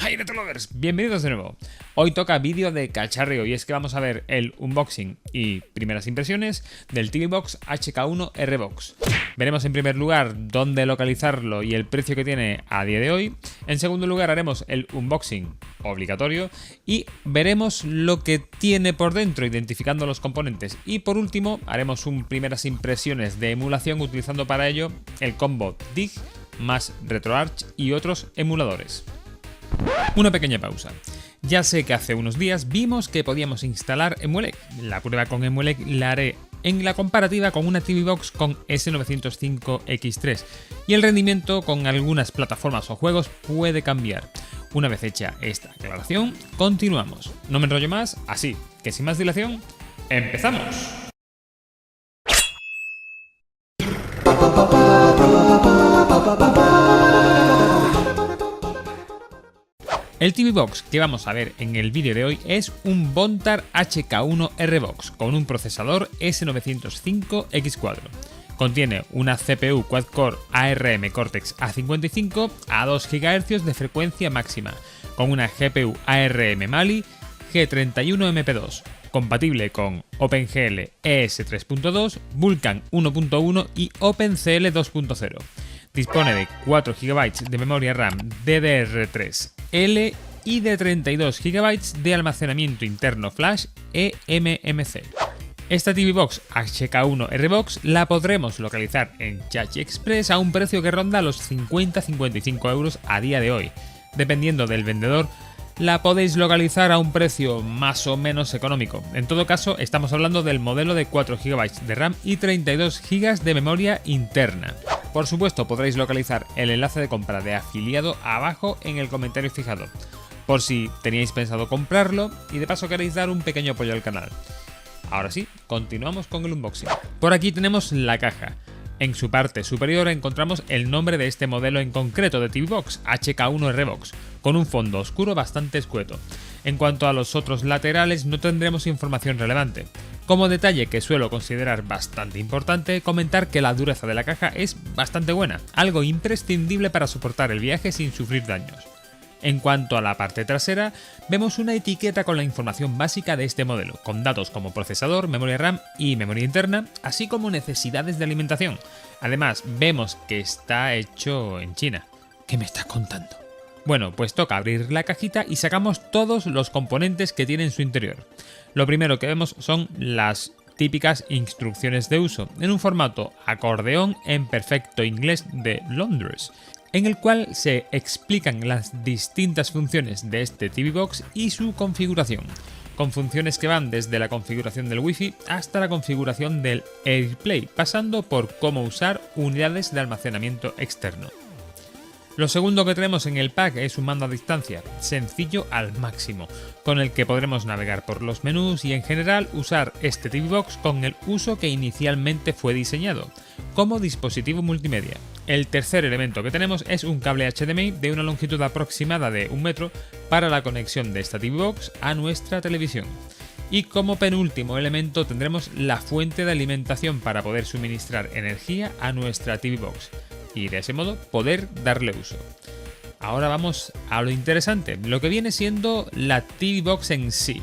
Hi Retrolovers, bienvenidos de nuevo. Hoy toca vídeo de cacharreo y es que vamos a ver el unboxing y primeras impresiones del TV Box HK1R Box. Veremos en primer lugar dónde localizarlo y el precio que tiene a día de hoy. En segundo lugar haremos el unboxing obligatorio y veremos lo que tiene por dentro identificando los componentes. Y por último haremos primeras impresiones de emulación utilizando para ello el combo DIG más RetroArch y otros emuladores. Una pequeña pausa. Ya sé que hace unos días vimos que podíamos instalar Emuelec. La prueba con Emuelec la haré en la comparativa con una TV Box con S905X3 y el rendimiento con algunas plataformas o juegos puede cambiar. Una vez hecha esta aclaración, continuamos. No me enrollo más, así que sin más dilación, ¡empezamos! El TV Box que vamos a ver en el vídeo de hoy es un Bontar HK1R Box con un procesador S905X4. Contiene una CPU quad-core ARM Cortex A55 a 2 GHz de frecuencia máxima, con una GPU ARM Mali G31MP2, compatible con OpenGL ES 3.2, Vulkan 1.1 y OpenCL 2.0. Dispone de 4 GB de memoria RAM DDR3L y de 32 GB de almacenamiento interno flash eMMC. Esta TV Box HK1R Box la podremos localizar en Chachi Express a un precio que ronda los 50-55 euros a día de hoy. Dependiendo del vendedor, la podéis localizar a un precio más o menos económico. En todo caso, estamos hablando del modelo de 4 GB de RAM y 32 GB de memoria interna. Por supuesto, podréis localizar el enlace de compra de afiliado abajo en el comentario fijado, por si teníais pensado comprarlo y de paso queréis dar un pequeño apoyo al canal. Ahora sí, continuamos con el unboxing. Por aquí tenemos la caja. En su parte superior encontramos el nombre de este modelo en concreto de TV Box, HK1R Box, con un fondo oscuro bastante escueto. En cuanto a los otros laterales no tendremos información relevante. Como detalle que suelo considerar bastante importante, comentar que la dureza de la caja es bastante buena, algo imprescindible para soportar el viaje sin sufrir daños. En cuanto a la parte trasera, vemos una etiqueta con la información básica de este modelo, con datos como procesador, memoria RAM y memoria interna, así como necesidades de alimentación. Además, vemos que está hecho en China. ¿Qué me estás contando? Bueno, pues toca abrir la cajita y sacamos todos los componentes que tiene en su interior. Lo primero que vemos son las típicas instrucciones de uso, en un formato acordeón en perfecto inglés de Londres, en el cual se explican las distintas funciones de este TV Box y su configuración, con funciones que van desde la configuración del Wi-Fi hasta la configuración del AirPlay, pasando por cómo usar unidades de almacenamiento externo. Lo segundo que tenemos en el pack es un mando a distancia, sencillo al máximo, con el que podremos navegar por los menús y en general usar este TV Box con el uso que inicialmente fue diseñado, como dispositivo multimedia. El tercer elemento que tenemos es un cable HDMI de una longitud aproximada de 1 metro para la conexión de esta TV Box a nuestra televisión. Y como penúltimo elemento tendremos la fuente de alimentación para poder suministrar energía a nuestra TV Box y de ese modo poder darle uso. Ahora vamos a lo interesante, lo que viene siendo la TV Box en sí.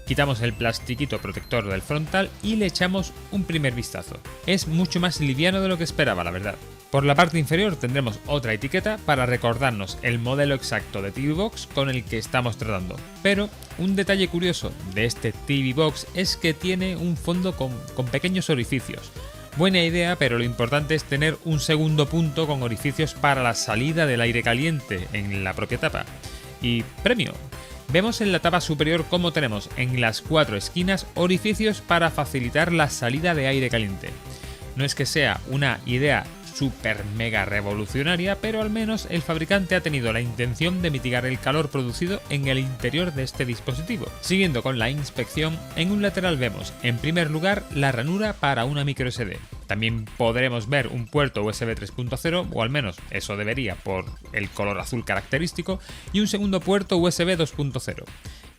Quitamos el plastiquito protector del frontal y le echamos un primer vistazo. Es mucho más liviano de lo que esperaba, la verdad. Por la parte inferior tendremos otra etiqueta para recordarnos el modelo exacto de TV Box con el que estamos tratando. Pero un detalle curioso de este TV Box es que tiene un fondo con pequeños orificios. Buena idea, pero lo importante es tener un segundo punto con orificios para la salida del aire caliente en la propia tapa. Y premio. Vemos en la tapa superior cómo tenemos en las 4 esquinas orificios para facilitar la salida de aire caliente. No es que sea una idea super mega revolucionaria, pero al menos el fabricante ha tenido la intención de mitigar el calor producido en el interior de este dispositivo. Siguiendo con la inspección, en un lateral vemos en primer lugar la ranura para una microSD. También podremos ver un puerto USB 3.0, o al menos eso debería por el color azul característico, y un segundo puerto USB 2.0.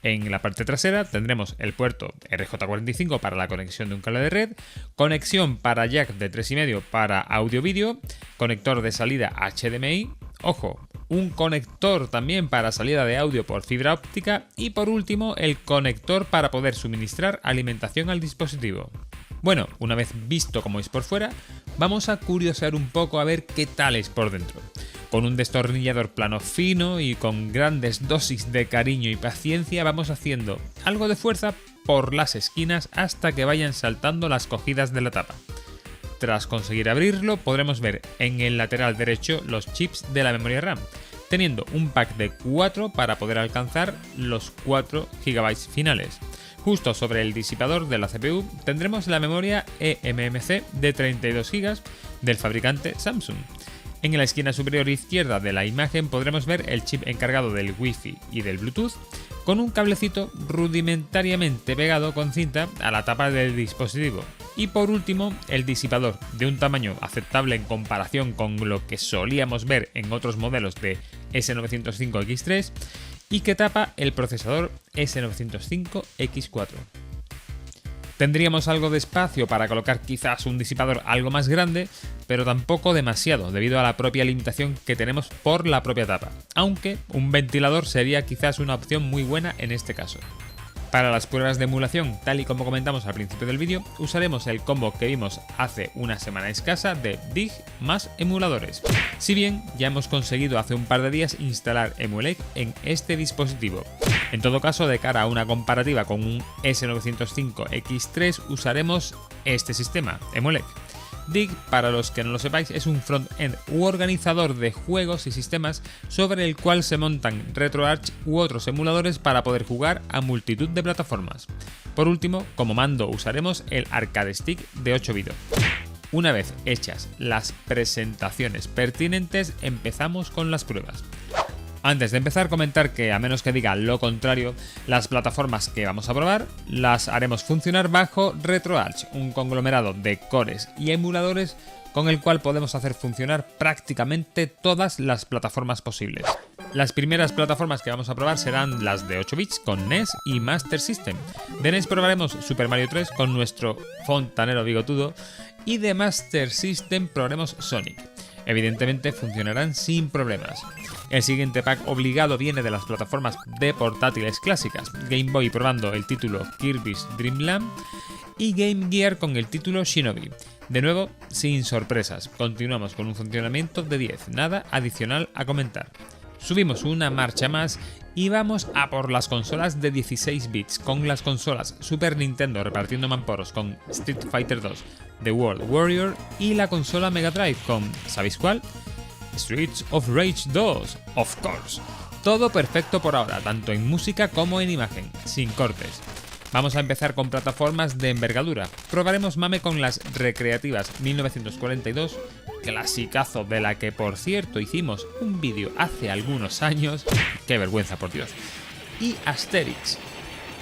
En la parte trasera tendremos el puerto RJ45 para la conexión de un cable de red, conexión para jack de 3,5 para audio-vídeo, conector de salida HDMI, ojo, un conector también para salida de audio por fibra óptica y por último el conector para poder suministrar alimentación al dispositivo. Bueno, una vez visto cómo es por fuera, vamos a curiosear un poco a ver qué tal es por dentro. Con un destornillador plano fino y con grandes dosis de cariño y paciencia vamos haciendo algo de fuerza por las esquinas hasta que vayan saltando las cogidas de la tapa. Tras conseguir abrirlo, podremos ver en el lateral derecho los chips de la memoria RAM, teniendo un pack de 4 para poder alcanzar los 4 GB finales. Justo sobre el disipador de la CPU tendremos la memoria eMMC de 32 GB del fabricante Samsung. En la esquina superior izquierda de la imagen podremos ver el chip encargado del Wi-Fi y del Bluetooth, con un cablecito rudimentariamente pegado con cinta a la tapa del dispositivo. Y por último, el disipador, de un tamaño aceptable en comparación con lo que solíamos ver en otros modelos de S905X3 y que tapa el procesador S905X4. Tendríamos algo de espacio para colocar quizás un disipador algo más grande, pero tampoco demasiado debido a la propia limitación que tenemos por la propia tapa, aunque un ventilador sería quizás una opción muy buena en este caso. Para las pruebas de emulación, tal y como comentamos al principio del vídeo, usaremos el combo que vimos hace una semana escasa de DIG más emuladores. Si bien ya hemos conseguido hace un par de días instalar Emulec en este dispositivo. En todo caso, de cara a una comparativa con un S905X3 usaremos este sistema, Emulec. DIG, para los que no lo sepáis, es un front-end u organizador de juegos y sistemas sobre el cual se montan RetroArch u otros emuladores para poder jugar a multitud de plataformas. Por último, como mando usaremos el Arcade Stick de 8 bits. Una vez hechas las presentaciones pertinentes, empezamos con las pruebas. Antes de empezar, comentar que, a menos que diga lo contrario, las plataformas que vamos a probar las haremos funcionar bajo RetroArch, un conglomerado de cores y emuladores con el cual podemos hacer funcionar prácticamente todas las plataformas posibles. Las primeras plataformas que vamos a probar serán las de 8 bits con NES y Master System. De NES probaremos Super Mario 3 con nuestro fontanero bigotudo y de Master System probaremos Sonic. Evidentemente funcionarán sin problemas. El siguiente pack obligado viene de las plataformas de portátiles clásicas, Game Boy probando el título Kirby's Dream Land y Game Gear con el título Shinobi. De nuevo, sin sorpresas, continuamos con un funcionamiento de 10, nada adicional a comentar. Subimos una marcha más y vamos a por las consolas de 16 bits, con las consolas Super Nintendo repartiendo mamporos con Street Fighter 2, The World Warrior y la consola Mega Drive con, ¿sabéis cuál? Streets of Rage 2, of course. Todo perfecto por ahora, tanto en música como en imagen, sin cortes. Vamos a empezar con plataformas de envergadura. Probaremos mame con las recreativas 1942, clasicazo de la que por cierto hicimos un vídeo hace algunos años, qué vergüenza por Dios, y Asterix.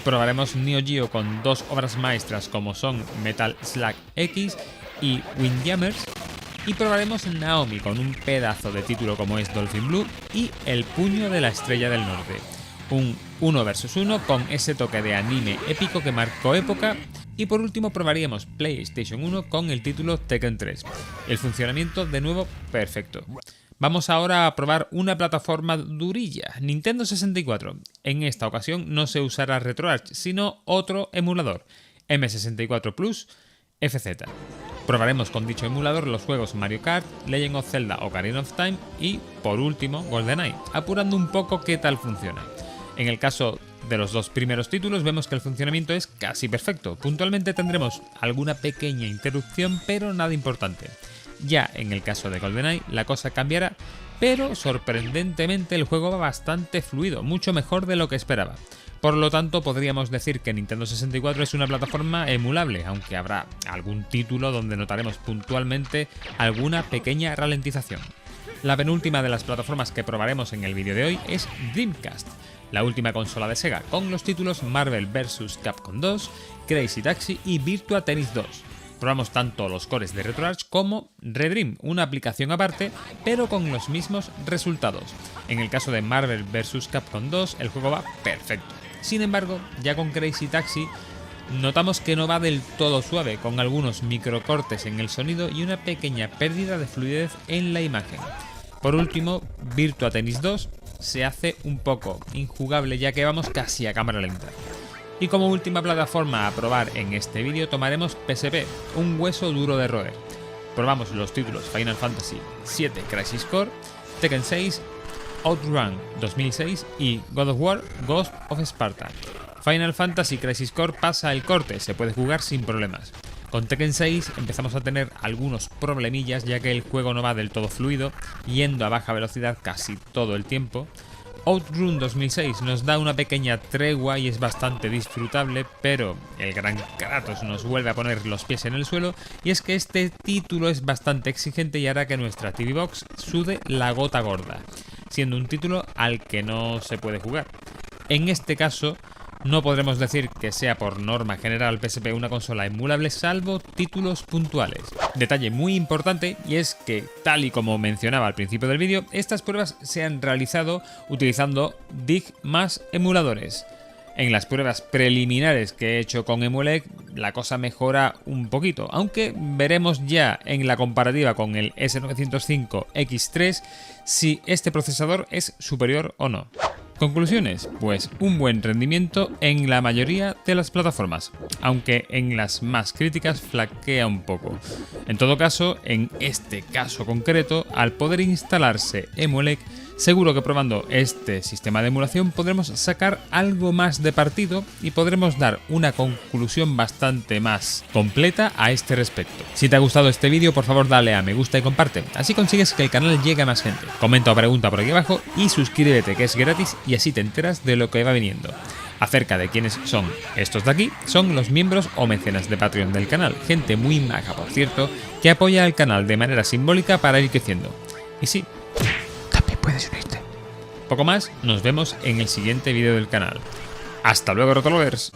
Probaremos Neo Geo con dos obras maestras como son Metal Slug X y Windjammers, y probaremos Naomi con un pedazo de título como es Dolphin Blue y El Puño de la Estrella del Norte. Un 1 vs 1 con ese toque de anime épico que marcó época. Y por último probaríamos PlayStation 1 con el título Tekken 3. El funcionamiento de nuevo perfecto. Vamos ahora a probar una plataforma durilla, Nintendo 64. En esta ocasión no se usará RetroArch, sino otro emulador, M64 Plus FZ. Probaremos con dicho emulador los juegos Mario Kart, Legend of Zelda Ocarina of Time y, por último, GoldenEye, apurando un poco qué tal funciona. En el caso de los dos primeros títulos vemos que el funcionamiento es casi perfecto. Puntualmente tendremos alguna pequeña interrupción, pero nada importante. Ya en el caso de GoldenEye la cosa cambiará, pero sorprendentemente el juego va bastante fluido, mucho mejor de lo que esperaba. Por lo tanto, podríamos decir que Nintendo 64 es una plataforma emulable, aunque habrá algún título donde notaremos puntualmente alguna pequeña ralentización. La penúltima de las plataformas que probaremos en el vídeo de hoy es Dreamcast, la última consola de Sega, con los títulos Marvel vs. Capcom 2, Crazy Taxi y Virtua Tennis 2. Probamos tanto los cores de RetroArch como Redream, una aplicación aparte, pero con los mismos resultados. En el caso de Marvel vs. Capcom 2, el juego va perfecto. Sin embargo, ya con Crazy Taxi, notamos que no va del todo suave, con algunos microcortes en el sonido y una pequeña pérdida de fluidez en la imagen. Por último, Virtua Tennis 2 se hace un poco injugable ya que vamos casi a cámara lenta. Y como última plataforma a probar en este vídeo tomaremos PSP, un hueso duro de roer. Probamos los títulos Final Fantasy VII Crisis Core, Tekken 6, OutRun 2006 y God of War Ghost of Sparta. Final Fantasy Crisis Core pasa el corte, se puede jugar sin problemas. Con Tekken 6 empezamos a tener algunos problemillas ya que el juego no va del todo fluido, yendo a baja velocidad casi todo el tiempo. OutRun 2006 nos da una pequeña tregua y es bastante disfrutable, pero el gran Kratos nos vuelve a poner los pies en el suelo, y es que este título es bastante exigente y hará que nuestra TV Box sude la gota gorda, siendo un título al que no se puede jugar. En este caso, no podremos decir que sea por norma general PSP una consola emulable salvo títulos puntuales. Detalle muy importante, y es que, tal y como mencionaba al principio del vídeo, estas pruebas se han realizado utilizando DIG más emuladores. En las pruebas preliminares que he hecho con Emulec, la cosa mejora un poquito, aunque veremos ya en la comparativa con el S905X3 si este procesador es superior o no. Conclusiones, pues un buen rendimiento en la mayoría de las plataformas, aunque en las más críticas flaquea un poco. En todo caso, en este caso concreto, al poder instalarse Emulec, seguro que probando este sistema de emulación podremos sacar algo más de partido y podremos dar una conclusión bastante más completa a este respecto. Si te ha gustado este vídeo, por favor dale a me gusta y comparte, así consigues que el canal llegue a más gente. Comenta o pregunta por aquí abajo y suscríbete, que es gratis, y así te enteras de lo que va viniendo. Acerca de quiénes son estos de aquí, son los miembros o mecenas de Patreon del canal, gente muy maja por cierto, que apoya al canal de manera simbólica para ir creciendo. Y sí, puedes unirte. Poco más, nos vemos en el siguiente vídeo del canal. ¡Hasta luego, Rotolovers!